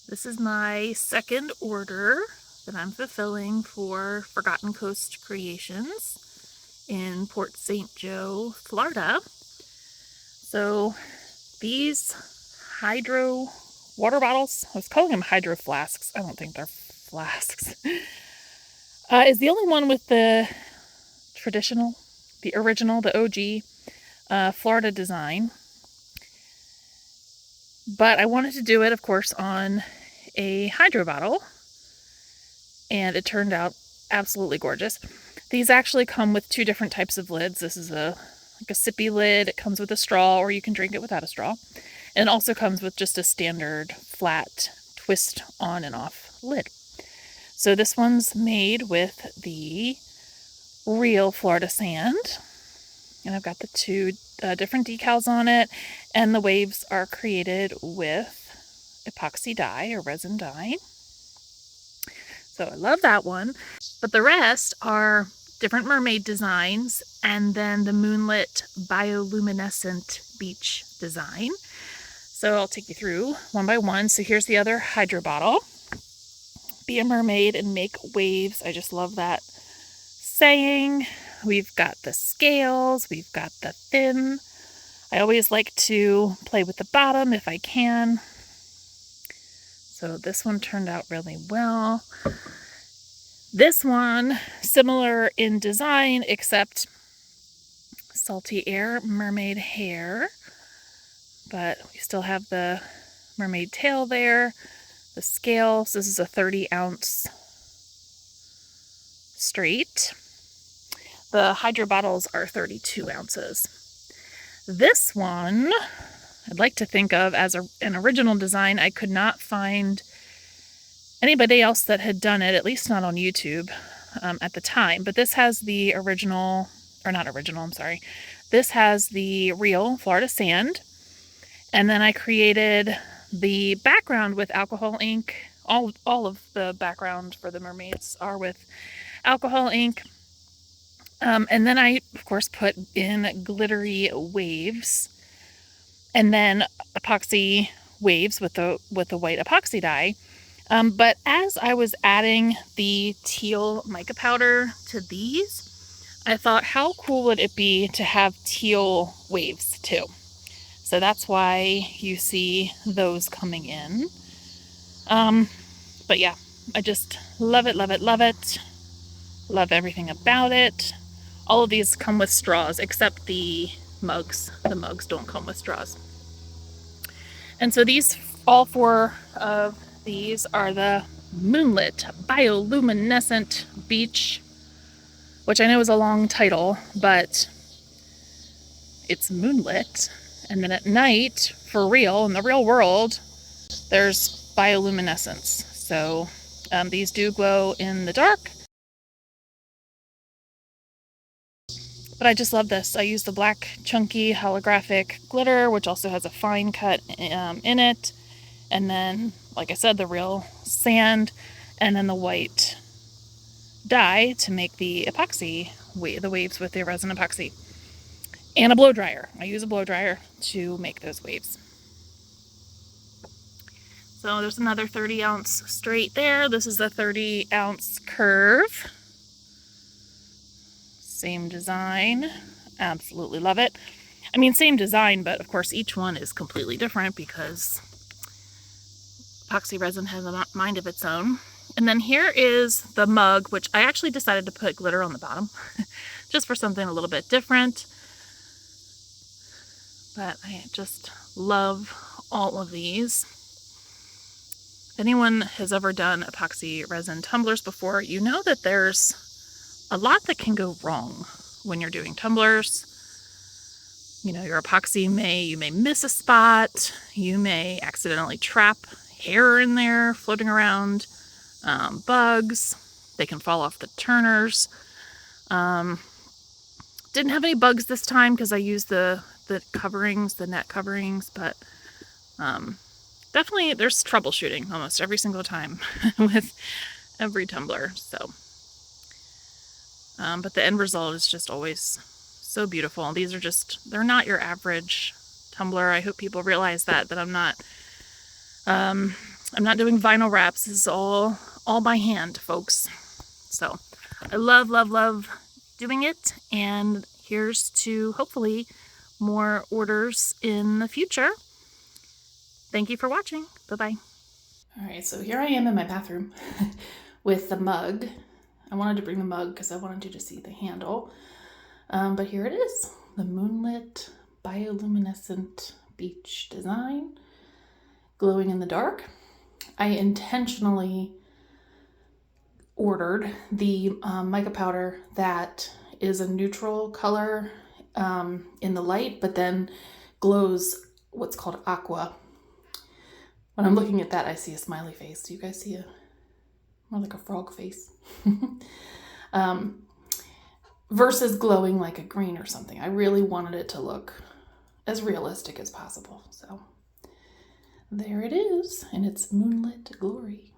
This is my second order that I'm fulfilling for Forgotten Coast Creations in Port St. Joe, Florida. So these hydro water bottles, I was calling them hydro flasks, I don't think they're flasks, is the only one with the traditional, the original, the OG Florida design. But I wanted to do it, of course, on a hydro bottle, and it turned out absolutely gorgeous. These actually come with two different types of lids. This is like a sippy lid. It comes with a straw, or you can drink it without a straw. And it also comes with just a standard flat twist on and off lid. So this one's made with the real Florida sand, and I've got the two different decals on it, and the waves are created with epoxy dye or resin dye. So I love that one. But the rest are different mermaid designs and then the Moonlit Bioluminescent Beach design. So I'll take you through one by one. So here's the other hydro bottle. Be a mermaid and make waves. I just love that saying. We've got the scales, we've got the fin. I always like to play with the bottom if I can. So this one turned out really well. This one, similar in design, except salty air, mermaid hair. But we still have the mermaid tail there, the scales. This is a 30-ounce straight. The hydro bottles are 32 ounces. This one, I'd like to think of as an original design. I could not find anybody else that had done it, at least not on YouTube at the time. But this has the original, or not original, I'm sorry. This has the real Florida sand. And then I created the background with alcohol ink. All of the background for the mermaids are with alcohol ink. And then I, of course, put in glittery waves, and then epoxy waves with the white epoxy dye. But as I was adding the teal mica powder to these, I thought, how cool would it be to have teal waves too? So that's why you see those coming in. But yeah, I just love it, love it, love it. Love everything about it. All of these come with straws, except the mugs. The mugs don't come with straws. And so these, all four of these are the Moonlit Bioluminescent Beach, which I know is a long title, but it's moonlit. And then at night, for real, in the real world, there's bioluminescence. So these do glow in the dark. But I just love this. I use the black chunky holographic glitter, which also has a fine cut in it. And then, like I said, the real sand, and then the white dye to make the epoxy, the waves with the resin epoxy. And a blow dryer. I use a blow dryer to make those waves. So there's another 30-ounce straight there. This is the 30-ounce curve. Same design. Absolutely love it. I mean, same design, but of course each one is completely different because epoxy resin has a mind of its own. And then here is the mug, which I actually decided to put glitter on the bottom just for something a little bit different. But I just love all of these. If anyone has ever done epoxy resin tumblers before, you know that there's a lot that can go wrong when you're doing tumblers. You know, your epoxy you may miss a spot. You may accidentally trap hair in there floating around, bugs. They can fall off the turners. Didn't have any bugs this time because I used the coverings, the net coverings, but definitely there's troubleshooting almost every single time with every tumbler. So. But the end result is just always so beautiful. These are just, they're not your average tumbler. I hope people realize that I'm not I'm not doing vinyl wraps. This is all by hand, folks. So I love, love, love doing it. And here's to hopefully more orders in the future. Thank you for watching. Bye-bye. All right, so here I am in my bathroom with the mug. I wanted to bring the mug because I wanted you to see the handle. But here it is, the Moonlit Bioluminescent Beach design, glowing in the dark. I intentionally ordered the mica powder that is a neutral color in the light, but then glows what's called aqua. When I'm looking at that, I see a smiley face. Do you guys see more like a frog face? Versus glowing like a green or something. I really wanted it to look as realistic as possible. So there it is in its moonlit glory.